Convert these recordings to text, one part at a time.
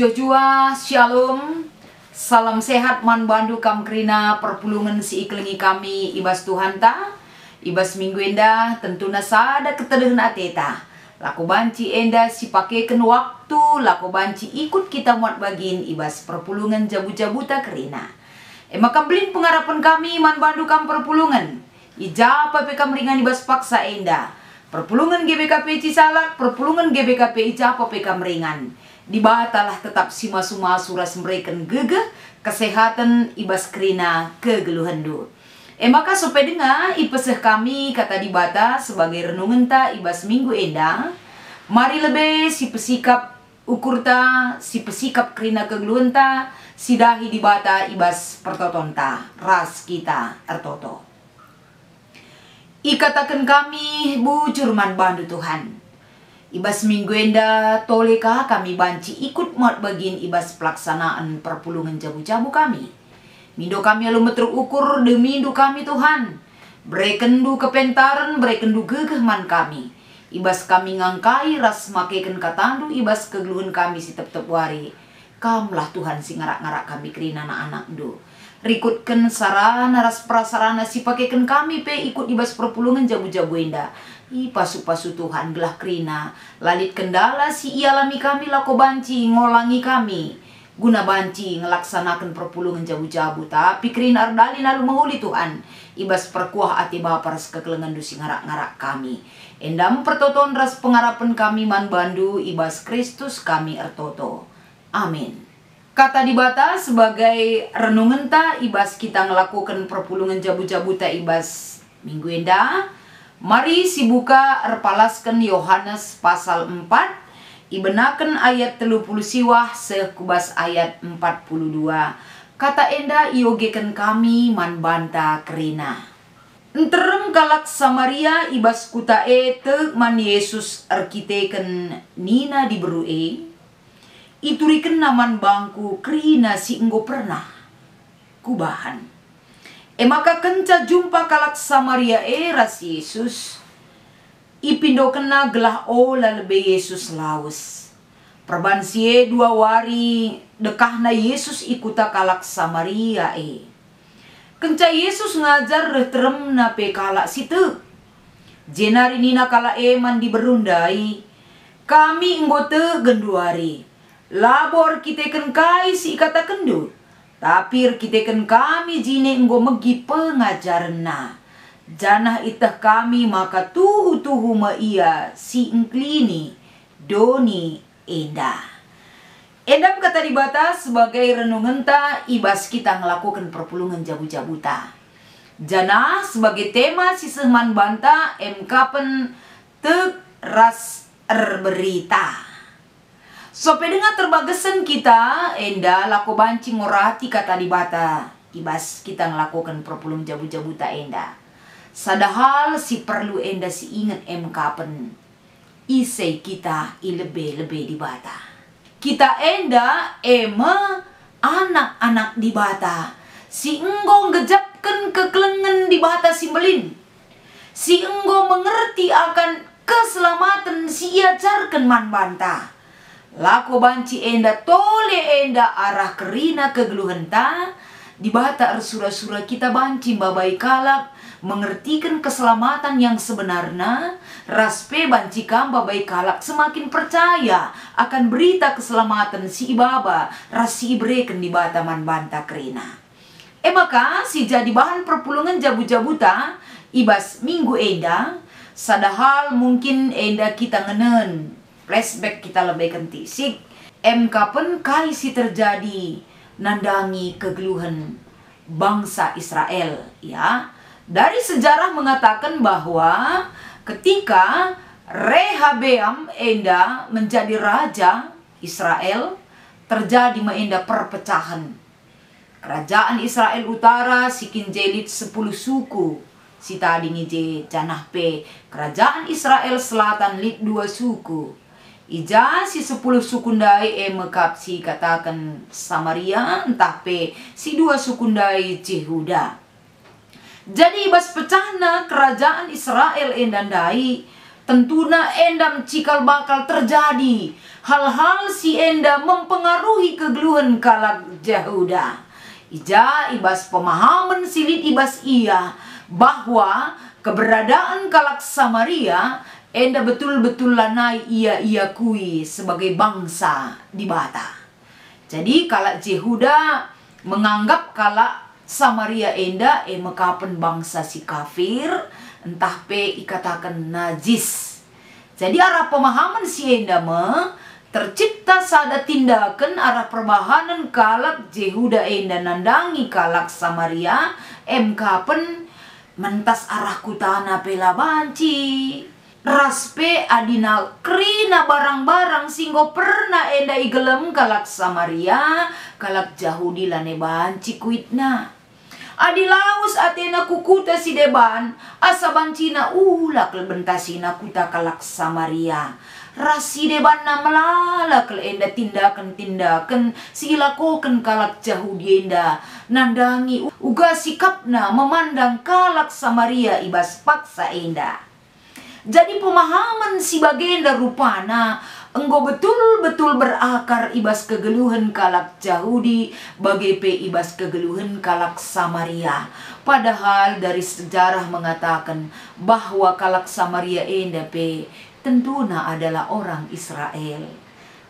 Jojua, Shalom, salam sehat man bandu kam kerina perpulungan si iklengi kami ibas Tuhan ta, ibas minggu enda tentuna sada ketedehen ateta. Laku banci enda si pakeken waktu, laku banci ikut kita muat bagin ibas perpulungan jabu-jabuta kerina. Maka belin pengharapan kami man bandu kam perpulungan. Ijapa pe kam ringan ibas paksa enda. Perpulungan GBKP Cisalak, perpulungan GBKP ijapa pe kam ringan. Dibatalah tetap sima-suma suras mereken gegeh kesehatan ibas kerina kegeluhandu. Maka supaya dengar ipeseh kami kata dibata sebagai renungan ta ibas minggu enda. Mari lebih si pesikap ukur ta, si pesikap kerina kegeluhan ta, si dahi dibata ibas pertoton ta, ras kita ertoto. Ikatakan kami bujur man bandu Tuhan. Ibas minggu enda toleka kami banci ikut muat bagin ibas pelaksanaan perpulungan jabu-jabu kami. Mindo kami alum terukur demi mindu kami Tuhan. Berekendu kepentaran, berekendu gegeh man kami. Ibas kami ngangkai ras makeken katandu ibas kegeluhan kami si tep-tep wari. Kamlah Tuhan si ngarak-ngarak kami kerina anak-anak do. Rikutkan sarana ras prasarana si pakeken kami pe ikut ibas perpulungan jabu-jabu enda. Pasu-pasu Tuhan gelah kerina lalit kendala si ialami kami lako banci ngolangi kami guna banci ngelaksanakan perpulungan jabu-jabu tapi kerina ardali lalu menguli Tuhan ibas perkuah ati bapa ras kekelengan dusi ngarak-ngarak kami endam pertoton ras pengharapan kami man bandu ibas Kristus kami ertoto. Amin. Kata dibata sebagai renungan ta ibas kita ngelakukan perpulungan jabu-jabu ta ibas minggu enda. Mari si buka erpalaskan Yohanes pasal 4, ibenaken ayat 30 siwah sekubas ayat 42. Kata enda iogeken kami man banta kerina. Enterem kalak Samaria ibas kuta te man Yesus erkiteken nina diberue. Ituriken naman bangku kerina si enggo pernah kubahan. Maka kenca jumpa kalak Samaria ras Yesus. Ipindo kena gelah ola lebe Yesus laus. Perbansie 2 wari dekahna Yesus ikuta kalak Samaria Kenca Yesus ngajar retrem na pe kalak situ. Jenari nina kala man diberundai. Kami inggote genduari. Labor kiteken kai si ikata kendu. Tapi kiteken kami jine enggo megi pengajaran na. Janah itah kami maka tuhu-tuhu ma ia si engklini doni enda. Endam kata dibata sebagai renungan ta ibas kita ngelakukan perpulungan jabu-jabu ta. Janah sebagai tema si sehman banta kapen tek ras berita. Sope dengar terbagasan kita enda lako banci ngorati kata dibata ibas kita ngelakukan perpulungan jabu-jabu ta enda. Sadahal si perlu enda si ingat kapen ise kita ilebe-lebe dibata. Kita enda anak-anak dibata. Si enggo ngejapkan kekelengan dibata si melin. Si enggo mengerti akan keselamatan si iajarkan man banta. Lako banci enda tole enda arah kerina kegeluhan ta. Dibata sura-sura kita banci babai kalak mengertikan keselamatan yang sebenarnya. Raspe banci kam babai kalak semakin percaya akan berita keselamatan si ibaba ras si ibreken dibata man banta kerina. Maka si jadi bahan perpulungan jabu-jabu ta ibas minggu enda. Sadahal mungkin enda kita ngenen flashback kita lebih kentisik. Kapen kai si terjadi nandangi kegeluhan bangsa Israel ya. Dari sejarah mengatakan bahwa ketika Rehabeam enda menjadi raja Israel terjadi enda perpecahan. Kerajaan Israel utara sikin jelit 10 suku. Si tadi ngije janah pe. Kerajaan Israel selatan lit 2 suku. Ija si 10 sukundai mekap si katakan Samaria entah pe si 2 sukundai Yehuda. Jadi ibas pecahna kerajaan Israel endandai Tentuna enda cikal bakal terjadi hal-hal si enda mempengaruhi kegeluhan kalak Jehuda. Ija ibas pemahaman silit ibas ia bahwa keberadaan kalak Samaria enda betul-betul lanai ia kui sebagai bangsa di bata. Jadi kalak Jehuda menganggap kalak Samaria enda mekapen bangsa si kafir, entah pe ikatakan najis. Jadi arah pemahaman si enda tercipta sada tindakan arah perbahanan kalak Jehuda enda nandangi kalak Samaria kapen mentas arah kutana pela banci raspe adina krina barang-barang singgo pernah enda igelem kalak Samaria kalak Jahudi lane banci kuitna. Adi laus atena kukuta si deban asa bancina ulak lebentasina kuta kalak Samaria. Rasi deban na melala kel enda tindakan-tindakan si ilakoken kalak Jahudi enda nandangi uga sikapna memandang kalak Samaria ibas paksa enda. Jadi pemahaman si bagenda rupana enggo betul-betul berakar ibas kegeluhan kalak Jahudi bagi pe ibas kegeluhan kalak Samaria. Padahal dari sejarah mengatakan bahwa kalak Samaria enda pe tentuna adalah orang Israel.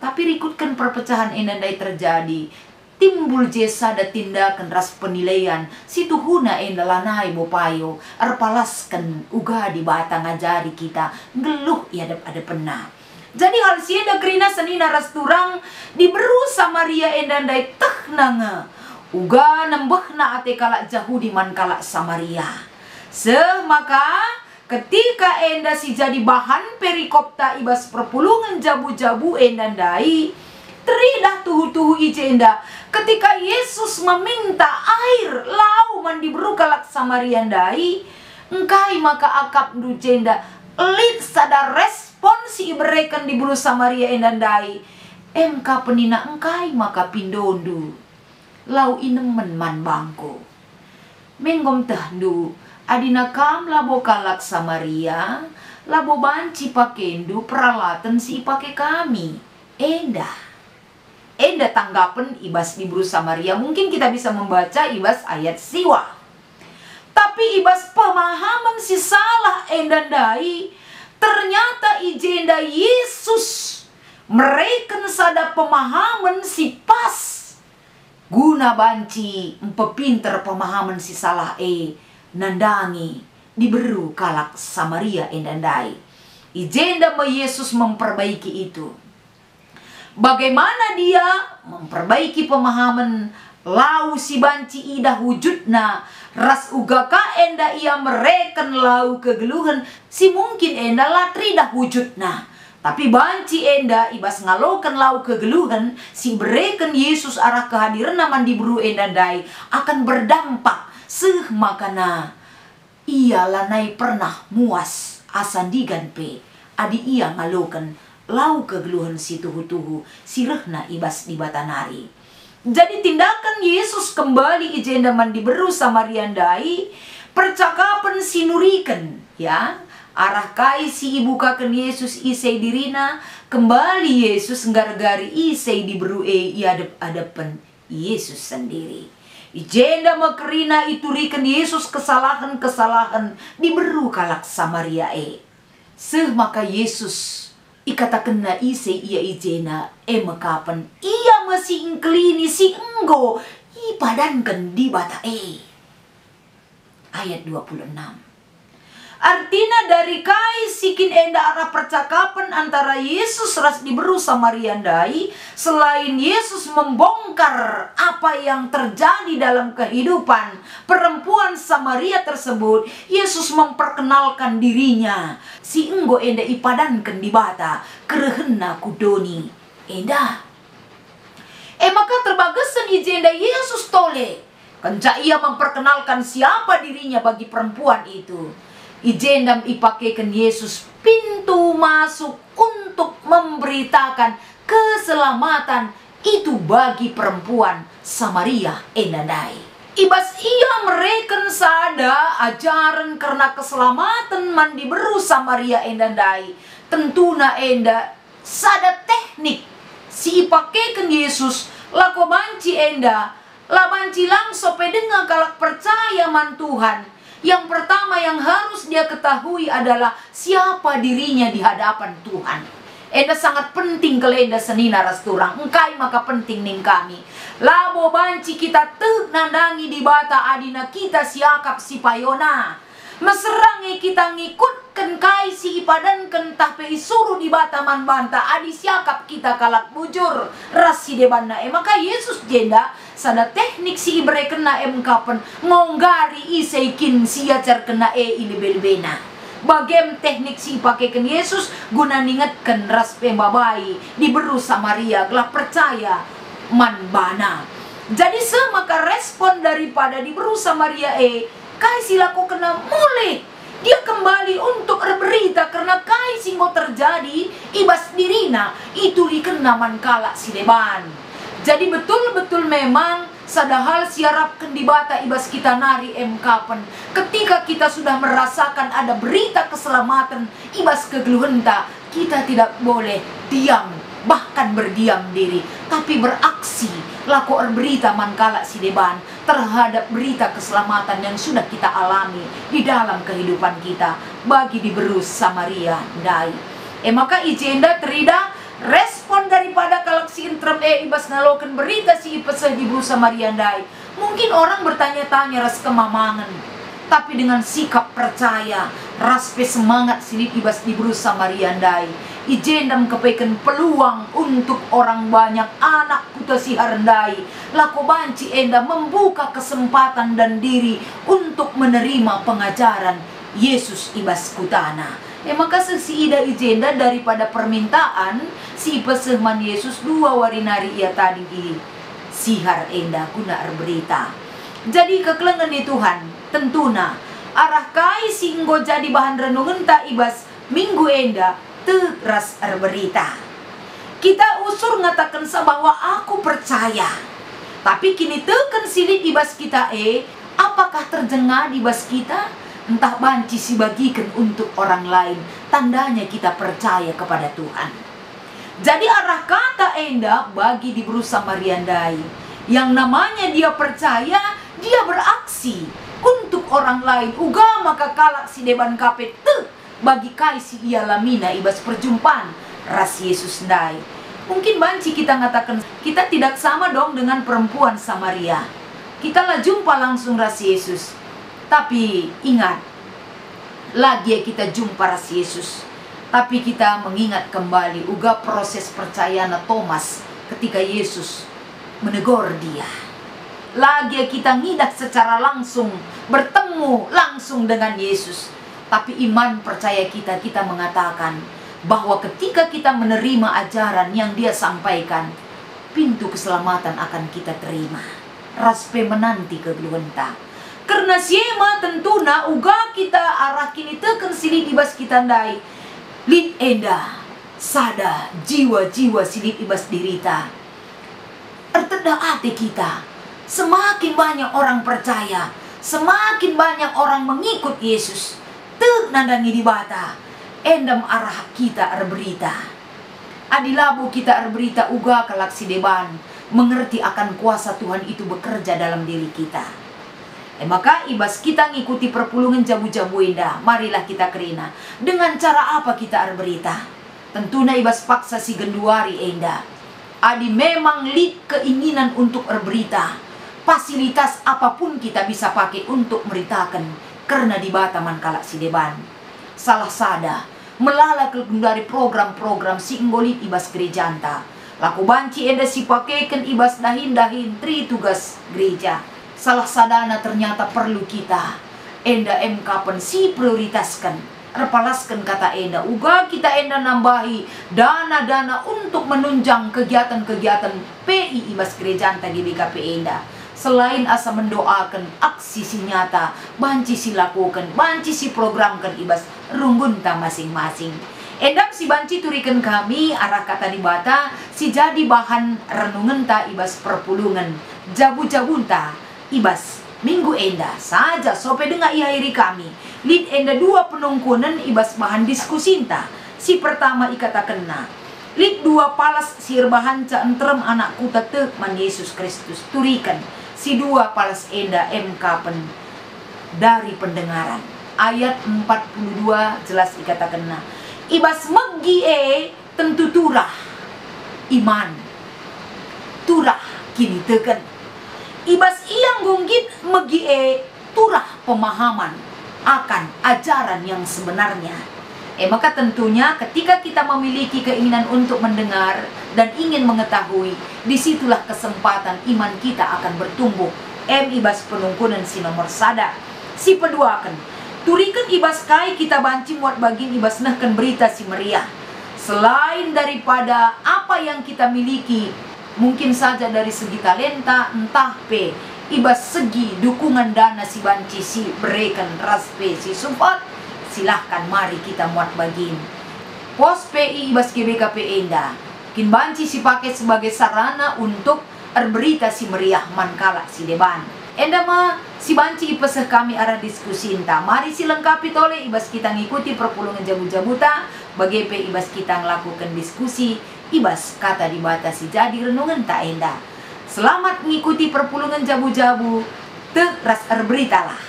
Tapi rikutkan perpecahan endai terjadi, timbul jesa da tindakan ras penilaian si tuhuna enda lanai bopayo arpalaskan uga di batang ngajari kita ngeluh ya ada pena. Jadi hal sieda krina senina ras turang diberu Samaria enda ndai teknanga uga nembehna ate kalak Jahudi man kalak Samaria. Maka ketika enda si jadi bahan perikopta ibas perpulungan jabu-jabu enda ndai teridah tuhu-tuhu ijenda ketika Yesus meminta air lau mandi beru kalak Samaria ndai engkai maka akap du jenda lit sadar respon si ibrekan di buru Samaria enda ndai engka penina engkai maka pindondu lau inemen man bangko menggom tahdu adina kam labo kalak Samaria labo banci pakendu peralatan si ipake kami enda tanggapan ibas di buru Samaria. Mungkin kita bisa membaca ibas ayat siwa, tapi ibas pemahaman si salah enda ndai ternyata ijenda Yesus mereka sada pemahaman si pas guna banci empepinter pemahaman si salah nandangi diberu kalak Samaria endandai. Ijenda Yesus memperbaiki itu. Bagaimana dia memperbaiki pemahaman lau si banci ida wujudna ras ugaka enda ia mereken lau kegeluhan si mungkin enda latri dah wujudna. Tapi banci enda ibas ngalokan lau kegeluhan si bereken Yesus arah kehadiran naman diberu endandai akan berdampak makana ia lanai pernah muas asandigan pe adi ia ngalokan lau kegeluhan si tuhu-tuhu si rehna ibas di batanari. Jadi tindakan Yesus kembali ijenda mandi beru Samaria ndai percakapan sinurikan ya arah kai si ibu kaken Yesus isei dirina kembali Yesus nggar-gari isei diberu iadep-adepen Yesus sendiri. Ijenda makerina iturikan Yesus kesalahan-kesalahan diberu kalak Samaria maka Yesus ikatakan na isei ia ijena mekapan ia masih ingklini si enggo ipadankan di bata ayat 26. Artinya dari kai sikin enda arah percakapan antara Yesus ras diberu Samaria ndai selain Yesus membongkar apa yang terjadi dalam kehidupan perempuan Samaria tersebut, Yesus memperkenalkan dirinya si enggo enda ipadankan di bata kerehena kudoni enda maka terbagasan ijenda Yesus tole kenca ia memperkenalkan siapa dirinya bagi perempuan itu. Ijendam ipakekan Yesus pintu masuk untuk memberitakan keselamatan itu bagi perempuan Samaria endandai. Ibas ia mereken sada ajaran karena keselamatan mandi beru Samaria enda dai. Tentuna enda sada teknik si pakekan Yesus lako banci enda la banci langsung pedenga kalak percaya man Tuhan. Yang pertama yang harus dia ketahui adalah siapa dirinya di hadapan Tuhan. Enda sangat penting kalau enda senina rasturang engkai maka penting ning kami. Labo banci kita teg nandangi di bata adina kita siakap si payona. Meserangi kita ngikutkan kai si ipadan kentah pe isuru di bata man banta adi siakap kita kalak bujur rasi debanna maka Yesus jenda sada teknik si ibre kena kapan ngonggari iseikin si acar kena ilibelbena. Bagem teknik si pakaikan Yesus guna ningatkan ras pembabai di beru Samaria gelap percaya manbana. Jadi semaka respon daripada di beru Samaria kai silaku kena mulai dia kembali untuk berberita karena kai singgo terjadi ibas dirina itu dikena man kalak si deban. Jadi betul-betul memang sadahal siarap kendibata ibas kita nari kapan ketika kita sudah merasakan ada berita keselamatan ibas kegeluhenta, kita tidak boleh diam bahkan berdiam diri tapi beraksi laku berita mankala si deban terhadap berita keselamatan yang sudah kita alami di dalam kehidupan kita bagi di beru Samaria dai. Maka ijenda terida respon daripada kalak si intrem ibas nalokan berita si ipesah di beru Samaria dai. Mungkin orang bertanya-tanya ras kemamangan, tapi dengan sikap percaya raspe semangat silit ibas di beru Samaria dai. Ijendam kepeken peluang untuk orang banyak anak kuta si harendai lako banci enda membuka kesempatan dan diri untuk menerima pengajaran Yesus ibas kutana. Maka si ida ijenda daripada permintaan si pesehman Yesus dua warinari ia tadi di sihar enda kuna berita. Jadi kekelengan di Tuhan tentuna arah kai singgo jadi bahan renungan ta ibas minggu enda teras berita. Kita usur ngatakan bahwa aku percaya, tapi kini teken silit ibas kita apakah terjengah ibas kita? Entah banci si bagikan untuk orang lain, tandanya kita percaya kepada Tuhan. Jadi arah kata enda bagi di beru Samaria dai, yang namanya dia percaya, dia beraksi untuk orang lain. Uga maka kalak si deban kapet bagi kai si ia lamina ibas perjumpaan ras Yesus dai. Mungkin banci kita ngatakan kita tidak sama dong dengan perempuan Samaria. Kita lah jumpa langsung ras Yesus. Tapi ingat, lagi kita jumpa ras Yesus, tapi kita mengingat kembali uga proses percayaan Thomas ketika Yesus menegur dia. Lagi kita ngidak secara langsung, bertemu langsung dengan Yesus. Tapi iman percaya kita mengatakan bahwa ketika kita menerima ajaran yang dia sampaikan, pintu keselamatan akan kita terima. Raspe menanti kegeluhenta. Karena siema tentuna uga kita arah kini teken silit ibas kita ndai. Lid enda sada jiwa-jiwa silit ibas dirita. Erteda ate kita. Semakin banyak orang percaya, semakin banyak orang mengikut Yesus. Teg nandangi di bata endam arah kita berita. Adilabu kita berita uga kalak si deban mengerti akan kuasa Tuhan itu bekerja dalam diri kita. Maka ibas kita ngikuti perpulungan jabu-jabu enda. Marilah kita kerina. Dengan cara apa kita berita? Tentunya ibas paksa si genduari enda. Adi memang lid keinginan untuk berita. Fasilitas apapun kita bisa pakai untuk meritakan. Karena di bataman kalak si deban salah sada melala dari program-program singgolit ibas gereja anta laku banci eda si pakaikan ibas dahin-dahin tri tugas gereja. Salah sadana ternyata perlu kita enda kapan si prioritaskan repalaskan kata enda uga kita enda nambahi dana-dana untuk menunjang kegiatan-kegiatan PI ibas gereja anta GBKP enda. Selain asa mendoakan aksi si nyata, banci si lakukan, banci si programkan ibas runggunta masing-masing. Endam si banci turikan kami arah kata di bata si jadi bahan renungan ta ibas perpulungan jabu-jabunta ibas Minggu enda saja sope dengar ihiri kami. Lid enda dua penongkonan ibas bahan diskusinta. Si pertama ikata kena. Lid dua palas sir bahan ca entrem anakku tetek man Yesus Kristus turikan. Si dua palas enda pen dari pendengaran. Ayat 42 jelas ikata kena. Ibas megi tentu turah iman. Turah kini teken. Ibas iang gunggit megi turah pemahaman akan ajaran yang sebenarnya. Maka tentunya ketika kita memiliki keinginan untuk mendengar dan ingin mengetahui, disitulah kesempatan iman kita akan bertumbuh. Ibas penungkunan si nomor sada. Si peduakan. Turikan ibas kai kita banci muat bagin ibas nahkan berita si meriah. Selain daripada apa yang kita miliki, mungkin saja dari segi talenta, entah ibas segi dukungan dana si banci si berikan raspe si support, silahkan mari kita muat bagin. Pos PI ibas GBKP enda, kin banci si pakai sebagai sarana untuk berita si meriah mankala si deban. Enda mah si banci ipeseh kami arah diskusi inta. Mari si lengkapi tole ibas kita ngikuti perpulungan jabu-jabuta. Bagaimana ibas kita ngelakukan diskusi. Ibas kata dibatasi jadi renungan tak enda. Selamat mengikuti perpulungan jabu-jabu. Ras beritalah.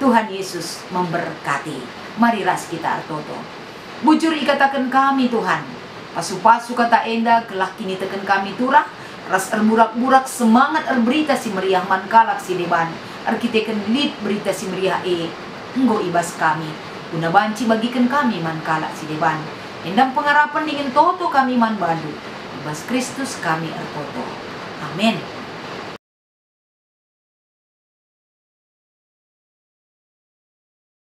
Tuhan Yesus memberkati. Mari ras kita artoto. Bujur ikatakan kami Tuhan. Pasu-pasu kata enda kelah kini teken kami turah. Ras burak-burak semangat berita si meriah mankalak si deban. Arkiteken lid berita si meriah enggo ibas kami. Guna banci bagikan kami mankalak si deban. Endam pengharapan ingin toto kami man bandu. Ibas Kristus kami ertoto. Amin.